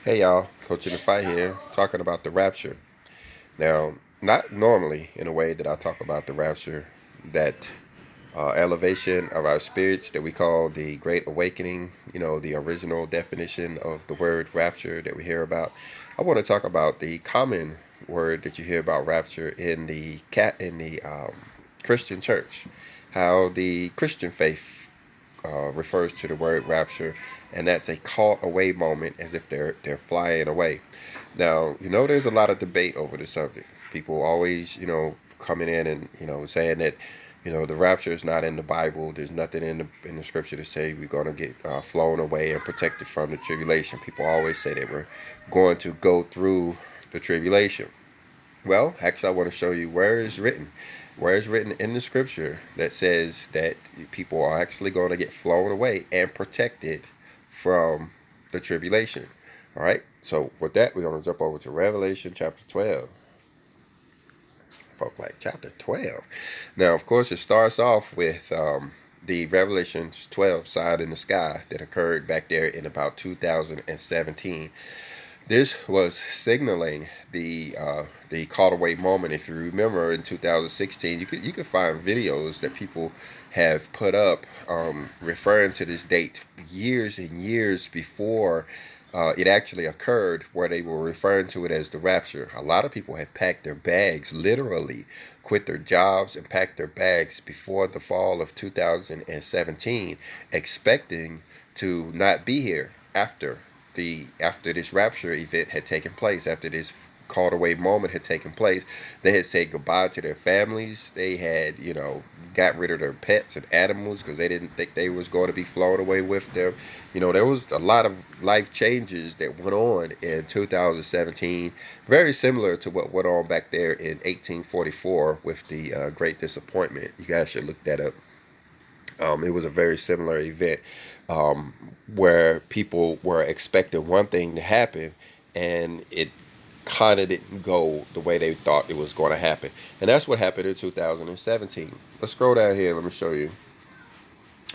Hey y'all, Coach in the Fight here, talking about the rapture. Now, not normally in a way that I talk about the rapture, that elevation of our spirits that we call the Great Awakening, the original definition of the word rapture that we hear about. I want to talk about the common word that you hear about rapture in the Christian church, how the Christian faith refers to the word rapture, and that's a caught away moment, as if they're flying away. Now, there's a lot of debate over the subject. People always, coming in and saying that, the rapture is not in the Bible. There's nothing in the scripture to say we're going to get flown away and protected from the tribulation. People always say that we're going to go through the tribulation. Well, actually, I want to show you where it's written in the scripture that says that people are actually going to get flown away and protected from the tribulation. All right. So with that, we're going to jump over to Revelation chapter 12. Folk like chapter 12. Now, of course, it starts off with the Revelation 12 sign in the sky that occurred back there in about 2017. This was signaling the caught away moment. If you remember, in 2016, you could find videos that people have put up referring to this date years and years before it actually occurred, where they were referring to it as the rapture. A lot of people had packed their bags, literally quit their jobs and packed their bags before the fall of 2017, expecting to not be here after this rapture event had taken place, after this called away moment had taken place. They had said goodbye to their families. They had, got rid of their pets and animals because they didn't think they was going to be flown away with them. There was a lot of life changes that went on in 2017, very similar to what went on back there in 1844 with the Great Disappointment. You guys should look that up. It was a very similar event where people were expecting one thing to happen, and it kind of didn't go the way they thought it was going to happen. And that's what happened in 2017. Let's scroll down here. Let me show you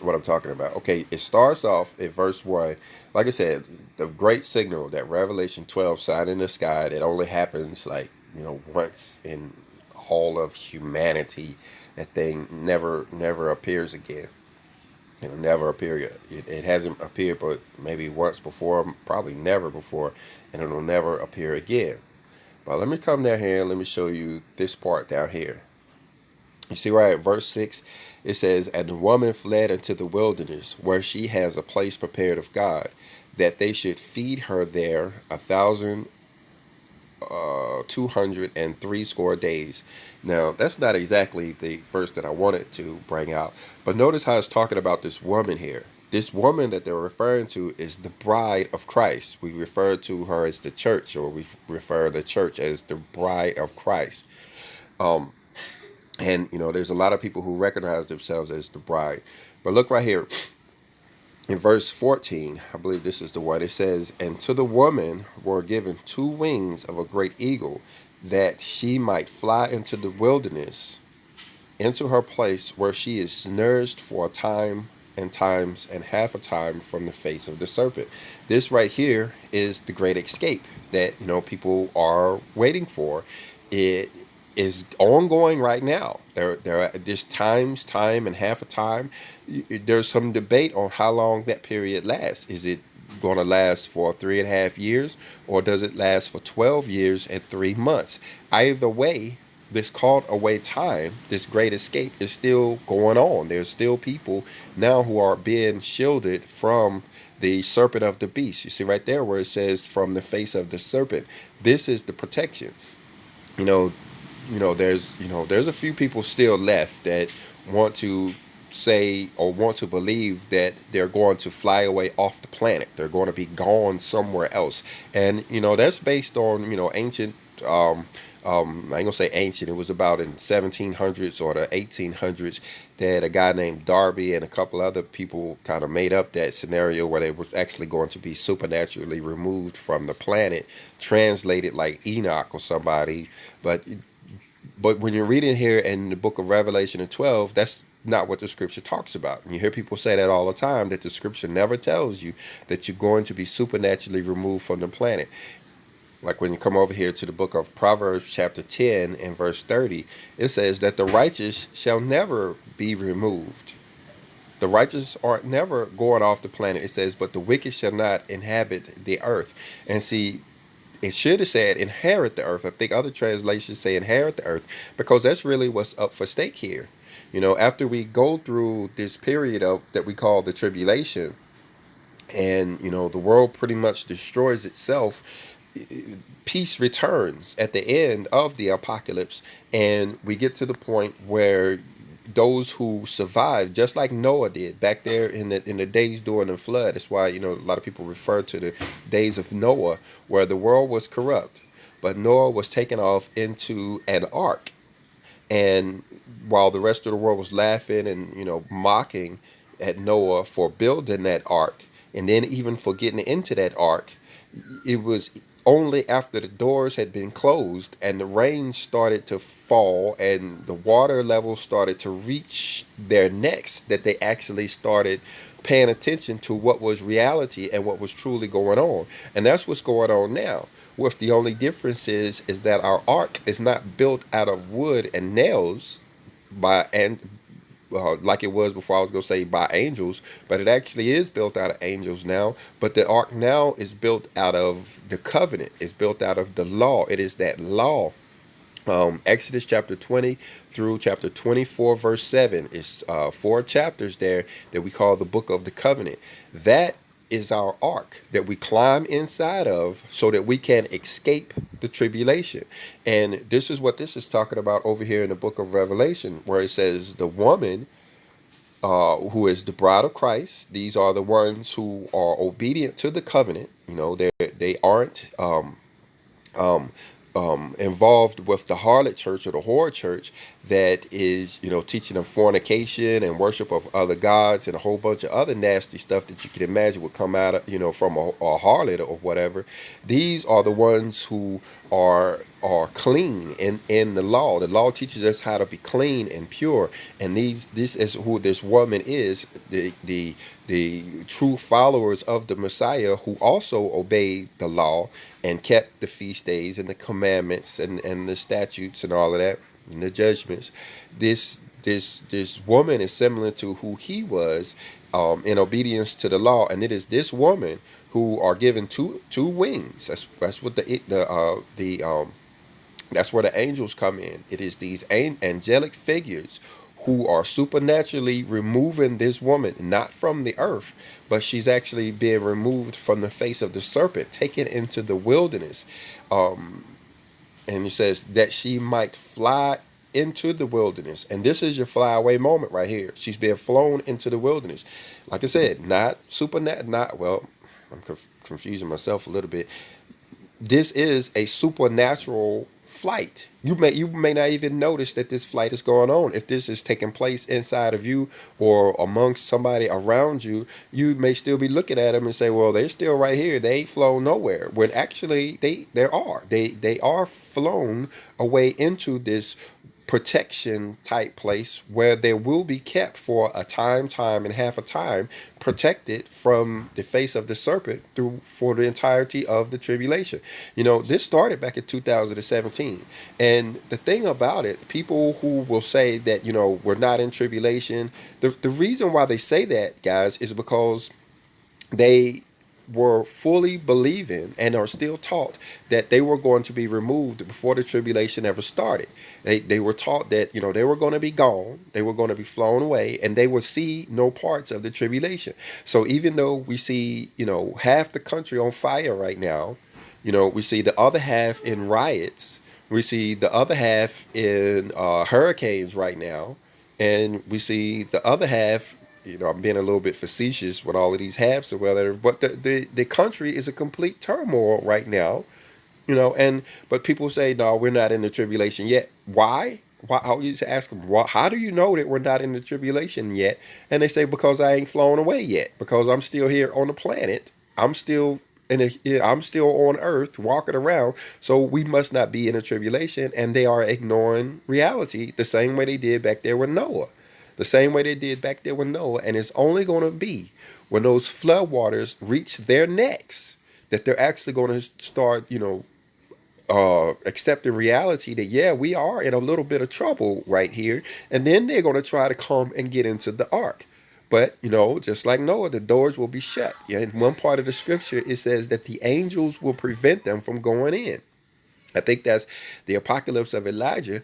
what I'm talking about. Okay, it starts off at verse 1. Like I said, the great signal, that Revelation 12 sign in the sky, that only happens like, once in all of humanity. That thing never appears again. It'll never appear yet. It hasn't appeared but maybe once before, probably never before, and it'll never appear again. But let me come down here and let me show you this part down here. You see right at verse 6, it says, "And the woman fled into the wilderness, where she has a place prepared of God, that they should feed her there 1,260 days." Now, that's not exactly the verse that I wanted to bring out, but notice how it's talking about this woman here. This woman that they're referring to is the bride of Christ. We refer to her as the church, or we refer to the church as the bride of Christ. Um, and there's a lot of people who recognize themselves as the bride. But look right here in verse 14, I believe this is the one. It says, "And to the woman were given two wings of a great eagle, that she might fly into the wilderness, into her place where she is nourished for a time and times and half a time from the face of the serpent." This right here is the great escape that people are waiting for. It is ongoing right now. There are just time and half a time. There's some debate on how long that period lasts. Is it going to last for 3.5 years, or does it last for 12 years and 3 months? Either way, this called away time, this great escape, is still going on. There's still people now who are being shielded from the serpent of the beast. You see right there where it says from the face of the serpent. This is the protection. You know, there's a few people still left that want to say or want to believe that they're going to fly away off the planet. They're going to be gone somewhere else, and that's based on ancient. I ain't gonna say ancient. It was about in 1700s or the 1800s that a guy named Darby and a couple other people kind of made up that scenario where they was actually going to be supernaturally removed from the planet, translated like Enoch or somebody. But when you're reading here in the book of Revelation in 12, that's not what the scripture talks about. And you hear people say that all the time, that the scripture never tells you that you're going to be supernaturally removed from the planet. Like when you come over here to the book of Proverbs, chapter 10 and verse 30, it says that the righteous shall never be removed. The righteous are never going off the planet. It says, but the wicked shall not inhabit the earth. And see, it should have said inherit the earth. I think other translations say inherit the earth, because that's really what's up for stake here. After we go through this period of that we call the tribulation, and the world pretty much destroys itself, peace returns at the end of the apocalypse, and we get to the point where those who survive, just like Noah did back there in the days during the flood. That's why a lot of people refer to the days of Noah, where the world was corrupt, but Noah was taken off into an ark, and while the rest of the world was laughing and mocking at Noah for building that ark, and then even for getting into that ark, it was only after the doors had been closed and the rain started to fall and the water levels started to reach their necks that they actually started paying attention to what was reality and what was truly going on. And that's what's going on now. With the only difference is that our ark is not built out of wood and nails like it was before. I was going to say by angels, but it actually is built out of angels now. But the ark now is built out of the covenant. It's built out of the law. It is that law. Exodus chapter 20 through chapter 24 verse 7 is 4 chapters there that we call the book of the covenant. That is our ark that we climb inside of so that we can escape the tribulation. And this is what this is talking about over here in the book of Revelation, where it says the woman who is the bride of Christ. These are the ones who are obedient to the covenant. They aren't um, involved with the harlot church or the whore church that is, teaching them fornication and worship of other gods and a whole bunch of other nasty stuff that you can imagine would come out of, from a harlot or whatever. These are the ones who are clean in the law. The law teaches us how to be clean and pure, and this is who this woman is, the true followers of the Messiah, who also obeyed the law and kept the feast days and the commandments and the statutes and all of that and the judgments. This woman is similar to who he was, in obedience to the law, and it is this woman who are given two wings. That's what that's where the angels come in. It is these angelic figures who are supernaturally removing this woman, not from the earth, but she's actually being removed from the face of the serpent, taken into the wilderness. And it says that she might fly into the wilderness. And this is your flyaway moment right here. She's being flown into the wilderness. Like I said, not well, I'm confusing myself a little bit. This is a supernatural flight. You may not even notice that this flight is going on. If this is taking place inside of you or amongst somebody around you, you may still be looking at them and say, well, they're still right here. They ain't flown nowhere. When actually they are flown away into this protection type place where they will be kept for a time and half a time, protected from the face of the serpent for the entirety of the tribulation. This started back in 2017. And the thing about it, people who will say that, we're not in tribulation, the reason why they say that, guys, is because they were fully believing and are still taught that they were going to be removed before the tribulation ever started. They were taught that, they were going to be gone, they were going to be flown away, and they would see no parts of the tribulation. So even though we see, half the country on fire right now, we see the other half in riots, we see the other half in hurricanes right now, and we see the other half. I'm being a little bit facetious with all of these halves or whatever, but the country is a complete turmoil right now, but people say, no, we're not in the tribulation yet. Why? Why? I used to ask them, how do you know that we're not in the tribulation yet? And they say, because I ain't flown away yet, because I'm still here on the planet. I'm still I'm still on earth walking around, so we must not be in a tribulation. And they are ignoring reality the same way they did back there with Noah. the same way they did back there with Noah. And it's only going to be when those flood waters reach their necks that they're actually going to start, accept the reality that, yeah, we are in a little bit of trouble right here. And then they're going to try to come and get into the ark. But, just like Noah, the doors will be shut. Yeah, in one part of the scripture, it says that the angels will prevent them from going in. I think that's the apocalypse of Elijah.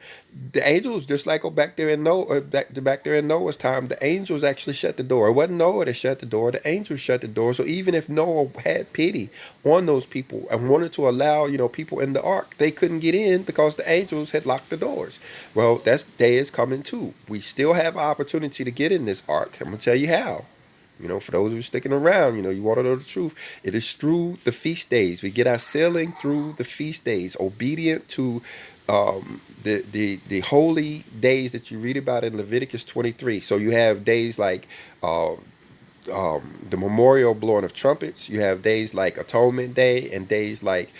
The angels, just like back there in Noah, back there in Noah's time, the angels actually shut the door. It wasn't Noah that shut the door; the angels shut the door. So even if Noah had pity on those people and wanted to allow, people in the ark, they couldn't get in because the angels had locked the doors. Well, that day is coming too. We still have an opportunity to get in this ark. I'm gonna tell you how. For those who are sticking around, you want to know the truth. It is through the feast days. We get our sealing through the feast days, obedient to the holy days that you read about in Leviticus 23. So you have days like the memorial blowing of trumpets. You have days like Atonement Day and days like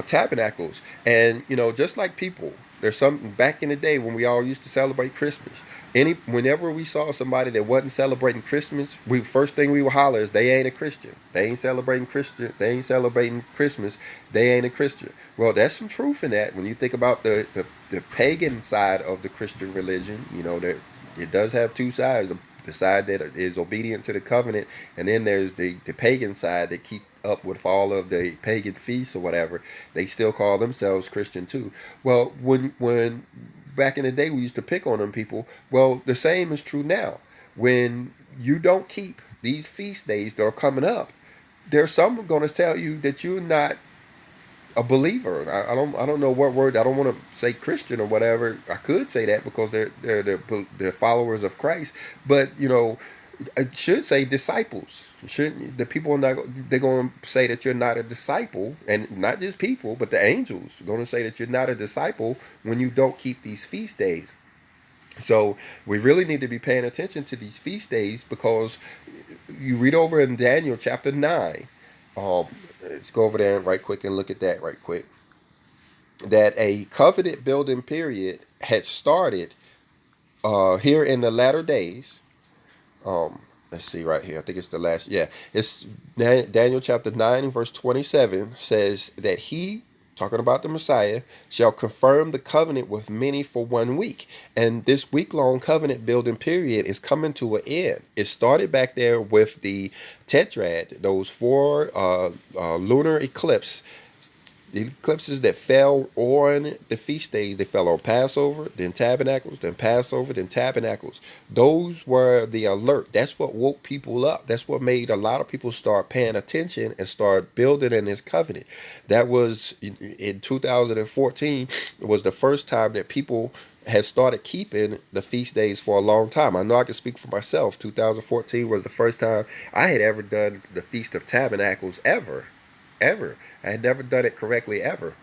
Tabernacles. And just like people, there's something back in the day when we all used to celebrate Christmas. Whenever we saw somebody that wasn't celebrating Christmas, first thing we would holler is they ain't a Christian. They ain't celebrating Christian. They ain't celebrating Christmas. They ain't a Christian. Well, there's some truth in that when you think about the pagan side of the Christian religion. That it does have two sides. The side that is obedient to the covenant, and then there's the pagan side that keep up with all of the pagan feasts or whatever. They still call themselves Christian too. Well, when back in the day we used to pick on them people, well, the same is true now. When you don't keep these feast days that are coming up, there's some going to tell you that you're not a believer. I don't know what word. I don't want to say Christian or whatever. I could say that because they're followers of Christ, but it should say disciples. Shouldn't the people not? They're going to say that you're not a disciple, and not just people, but the angels are going to say that you're not a disciple when you don't keep these feast days. So we really need to be paying attention to these feast days because you read over in Daniel chapter 9. Um, let's go over there right quick and look at that right quick. That a covenant building period had started here in the latter days. Let's see right here. I think it's the last. Yeah, it's Daniel chapter 9 verse 27 says that he, talking about the Messiah, shall confirm the covenant with many for 1 week. And this week-long covenant building period is coming to an end. It started back there with the tetrad, those four lunar the eclipses that fell on the feast days. They fell on Passover, then Tabernacles, then Passover, then Tabernacles. Those were the alert. That's what woke people up. That's what made a lot of people start paying attention and start building in this covenant. That was in 2014. It was the first time that people had started keeping the feast days for a long time. I know I can speak for myself. 2014 was the first time I had ever done the Feast of Tabernacles ever. I had never done it correctly ever.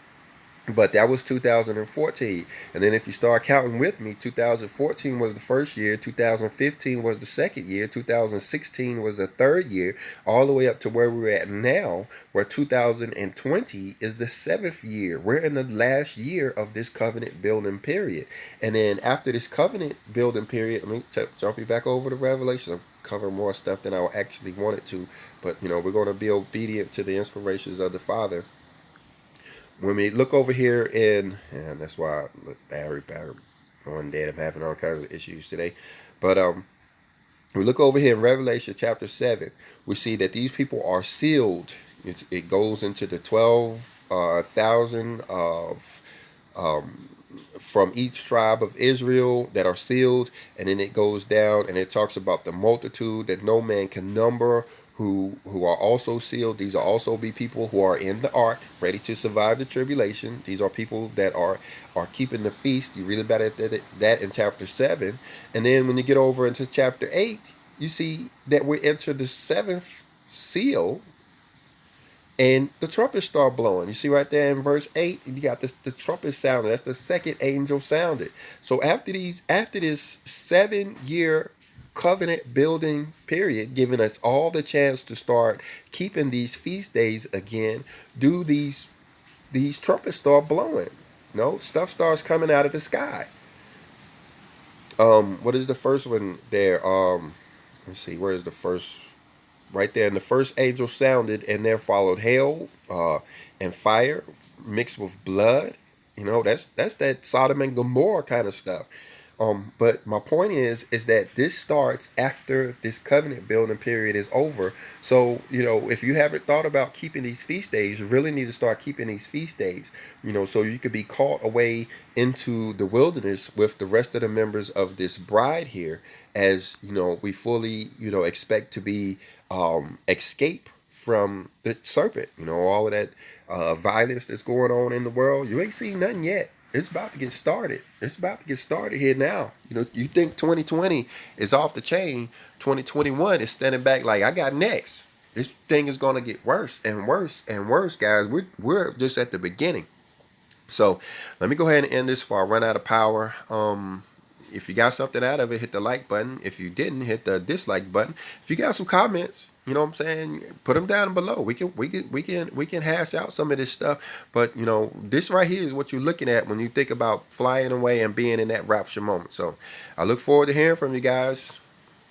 But that was 2014. And then if you start counting with me, 2014 was the first year, 2015 was the second year, 2016 was the third year, all the way up to where we're at now, where 2020 is the seventh year. We're in the last year of this covenant building period. And then after this covenant building period, let me jump you back over to Revelation. I'm covering more stuff than I actually wanted to. But, we're going to be obedient to the inspirations of the Father. When we look over here and that's why I look battery going dead. I'm having all kinds of issues today. But we look over here in Revelation chapter 7. We see that these people are sealed. It goes into the 12,000 of from each tribe of Israel that are sealed, and then it goes down and it talks about the multitude that no man can number, who are also sealed. These will also be people who are in the ark, ready to survive the tribulation. These are people that are keeping the feast. You read about that in chapter 7. And then when you get over into chapter 8, you see that we enter the seventh seal, and the trumpets start blowing. You see right there in verse 8, you got the trumpet sounding. That's the second angel sounded. So after this 7-year covenant building period, giving us all the chance to start keeping these feast days again, do these trumpets start blowing. Stuff starts coming out of the sky. What is the first one there? Let's see, where is the first? Right there, and the first angel sounded, and there followed hail, and fire mixed with blood. That's that Sodom and Gomorrah kind of stuff. But my point is that this starts after this covenant building period is over. So, if you haven't thought about keeping these feast days, you really need to start keeping these feast days. So you could be caught away into the wilderness with the rest of the members of this bride here, as we fully expect to be escape from the serpent. All of that violence that's going on in the world. You ain't seen nothing yet. It's about to get started. It's about to get started here now. You think 2020 is off the chain. 2021 is standing back like, I got next. This thing is going to get worse and worse and worse, guys. We're just at the beginning. So let me go ahead and end this before I run out of power. If you got something out of it, hit the like button. If you didn't, hit the dislike button. If you got some comments, you know what I'm saying, put them down below. We can hash out some of this stuff. But this right here is what you're looking at when you think about flying away and being in that rapture moment. So I look forward to hearing from you guys.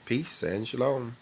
Peace and shalom.